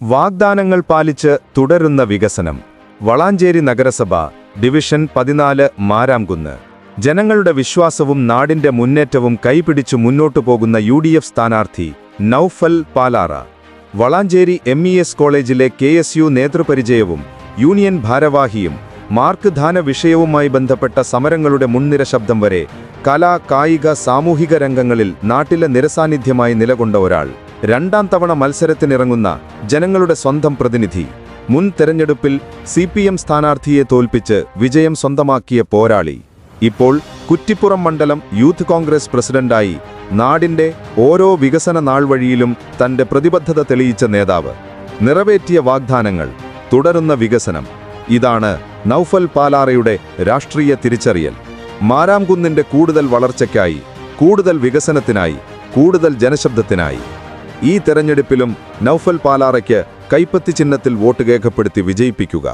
വാഗ്ദാനങ്ങൾ പാലിച്ച് തുടരുന്ന വികസനം. വളാഞ്ചേരി നഗരസഭ ഡിവിഷൻ 14 മാരാംകുന്ന്. ജനങ്ങളുടെ വിശ്വാസവും നാടിന്റെ മുന്നേറ്റവും കൈപിടിച്ചു മുന്നോട്ടു പോകുന്ന UDF സ്ഥാനാർത്ഥി നൗഫൽ പാലാറ. വളാഞ്ചേരി MES കോളേജിലെ KSU നേതൃപരിചയവും യൂണിയൻ ഭാരവാഹിയും മാർക്ക് ദാന വിഷയവുമായി ബന്ധപ്പെട്ട സമരങ്ങളുടെ മുൻനിര ശബ്ദം വരെ കലാ കായിക സാമൂഹിക രംഗങ്ങളിൽ നാട്ടിലെ നിരസാന്നിധ്യമായി നിലകൊണ്ട ഒരാൾ. രണ്ടാം തവണ മത്സരത്തിനിറങ്ങുന്ന ജനങ്ങളുടെ സ്വന്തം പ്രതിനിധി. മുൻ തെരഞ്ഞെടുപ്പിൽ CPM സ്ഥാനാർത്ഥിയെ തോൽപ്പിച്ച് വിജയം സ്വന്തമാക്കിയ പോരാളി. ഇപ്പോൾ കുറ്റിപ്പുറം മണ്ഡലം യൂത്ത് കോൺഗ്രസ് പ്രസിഡന്റായി നാടിന്റെ ഓരോ വികസന നാൾവഴിയിലും തന്റെ പ്രതിബദ്ധത തെളിയിച്ച നേതാവ്. നിറവേറ്റിയ വാഗ്ദാനങ്ങൾ, തുടരുന്ന വികസനം. ഇതാണ് നൗഫൽ പാലാറയുടെ രാഷ്ട്രീയ തിരിച്ചറിയൽ. മാരാംകുന്നിന്റെ കൂടുതൽ വളർച്ചയ്ക്കായി, കൂടുതൽ വികസനത്തിനായി, കൂടുതൽ ജനശബ്ദത്തിനായി ഈ തെരഞ്ഞെടുപ്പിലും നൗഫൽ പാലാറയ്ക്ക് കൈപ്പത്തി ചിഹ്നത്തിൽ വോട്ട് രേഖപ്പെടുത്തി വിജയിപ്പിക്കുക.